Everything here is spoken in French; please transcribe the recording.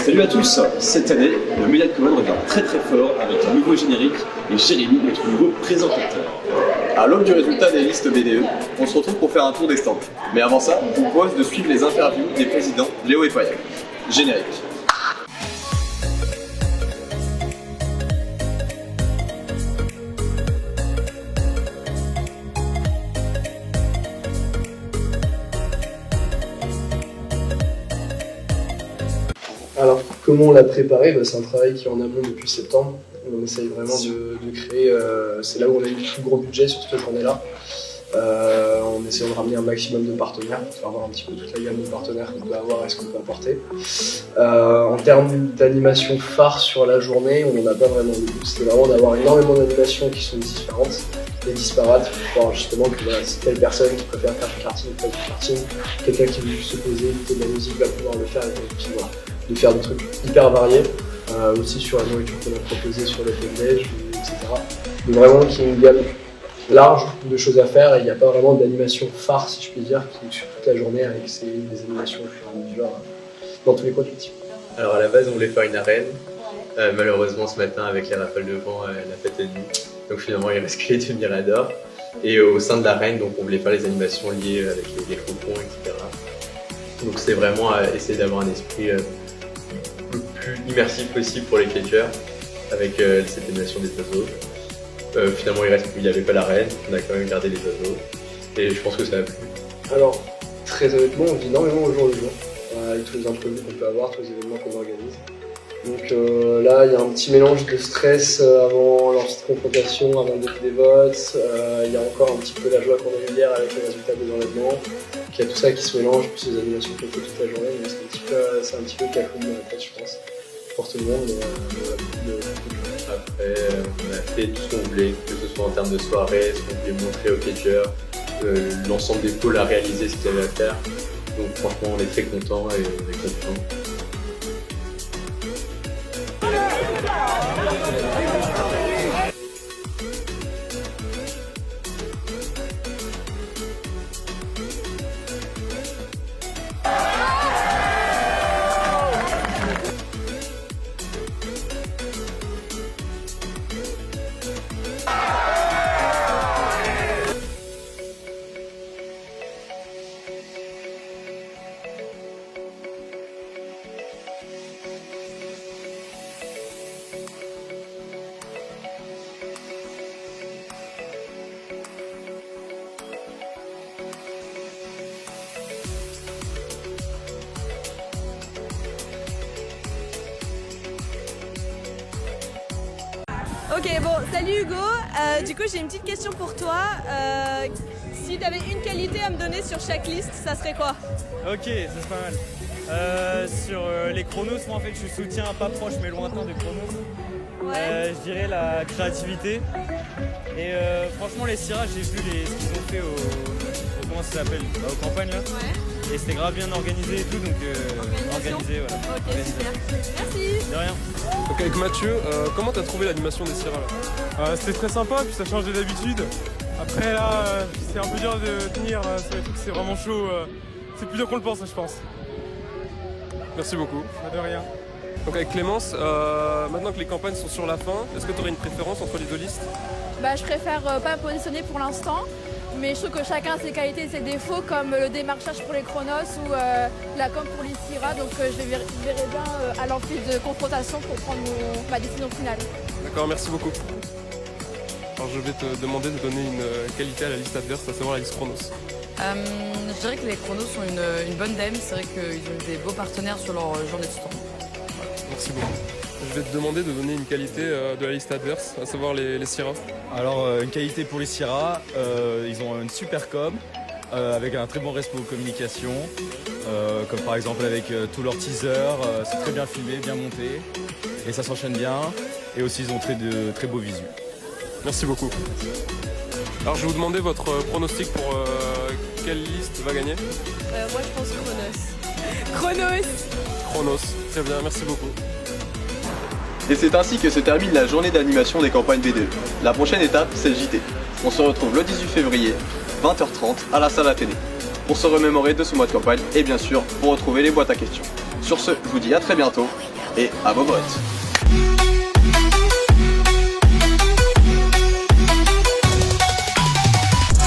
Salut à tous, cette année, le Média de Commande revient très fort avec un nouveau générique et Jérémy, notre nouveau présentateur. À l'aube du résultat des listes BDE, on se retrouve pour faire un tour des stands. Mais avant ça, on vous propose de suivre les interviews des présidents Léo et Payet. Générique. Alors, comment on l'a préparé? C'est un travail qui est en amont depuis septembre. On essaye vraiment de créer, c'est là où on a eu le plus gros budget sur cette journée-là. On essaie de ramener un maximum de partenaires pour faire voir un petit peu toute la gamme de partenaires qu'on peut avoir et ce qu'on peut apporter. En termes d'animation phare sur la journée, on n'en a pas vraiment beaucoup. C'était vraiment d'avoir énormément d'animations qui sont différentes et disparates pour voir justement que voilà, c'est telle personne qui préfère faire du karting ou pas du karting, quelqu'un qui veut juste se poser, écouter de la musique va pouvoir le faire et puis voilà, de faire des trucs hyper variés. Aussi sur la nourriture qu'on a proposée sur les déj, etc. Mais vraiment qu'il y ait une gamme large de choses à faire et il n'y a pas vraiment d'animation phare, si je puis dire, qui est sur toute la journée avec des animations au fur et à mesure dans tous les coins du petit. Alors à la base on voulait faire une arène, malheureusement ce matin avec les rafales de vent la fête est nuit, donc finalement il reste que les demi-radars. Et au sein de l'arène donc on voulait faire les animations liées avec les faucons, etc. Donc c'est vraiment essayer d'avoir un esprit le plus immersif possible pour les catcheurs avec cette animation des oiseaux. Finalement il n'y avait pas l'arène, on a quand même gardé les oiseaux et je pense que ça a plu. Alors très honnêtement on vit énormément au jour le jour, avec tous les imprévus qu'on peut avoir, tous les événements qu'on organise. Donc là il y a un petit mélange de stress avant leur petite confrontation, avant le début des votes, il y a encore un petit peu la joie qu'on a eu hier avec les résultats des enlèvements. Il y a tout ça qui se mélange, plus les animations qu'on fait toute la journée, mais c'est un petit peu cafouille dans la tête je pense, pour tout le monde. Après, on a fait tout ce qu'on voulait, que ce soit en termes de soirée, ce qu'on voulait montrer aux catcheurs, l'ensemble des pôles à réaliser ce qu'il y avait à faire. Donc franchement, on est très contents et on est contents. Ok, bon, salut Hugo. Du coup, j'ai une petite question pour toi. Si tu avais une qualité à me donner sur chaque liste, ça serait quoi? Ok, ça c'est pas mal. Sur les chronos, moi en fait, je soutiens pas proche mais lointain des chronos. Ouais. Je dirais la créativité. Et franchement, les Syrah, j'ai vu ce qu'ils ont fait comment ça s'appelle, aux campagnes là. Ouais. Et c'était grave bien organisé et tout, donc organisé, voilà. Ok, super. Merci. De rien. Donc avec Mathieu, comment t'as trouvé l'animation des Syrah là? C'était très sympa, puis ça change de d'habitude. Après là, c'est un peu dur de tenir sur les trucs, c'est vraiment chaud. C'est plus dur qu'on le pense, je pense. Merci beaucoup. De rien. Donc avec Clémence, maintenant que les campagnes sont sur la fin, est-ce que tu aurais une préférence entre les deux listes? Je préfère pas me positionner pour l'instant, mais je trouve que chacun a ses qualités et ses défauts, comme le démarchage pour les chronos ou la com pour les Syrah. Donc je verrai bien à l'entrée de confrontation pour prendre ma décision finale. D'accord, merci beaucoup. Alors je vais te demander de donner une qualité à la liste adverse, à savoir la liste chronos. Je dirais que les chronos sont une bonne dème, c'est vrai qu'ils ont eu des beaux partenaires sur leur journée de stand. Voilà, merci beaucoup. Je vais te demander de donner une qualité de la liste adverse, à savoir les Syrah. Alors une qualité pour les Syrah, ils ont une super com, avec un très bon respect aux communications, comme par exemple avec tous leurs teasers, c'est très bien filmé, bien monté, et ça s'enchaîne bien, et aussi ils ont très beaux visus. Merci beaucoup. Alors je vais vous demander votre pronostic pour quelle liste va gagner. Moi, je pense Chronos. Chronos, très bien, merci beaucoup. Et c'est ainsi que se termine la journée d'animation des campagnes BDE. La prochaine étape, c'est le JT. On se retrouve le 18 février, 20h30, à la salle Athénée, pour se remémorer de ce mois de campagne et bien sûr, pour retrouver les boîtes à questions. Sur ce, je vous dis à très bientôt et à vos votes.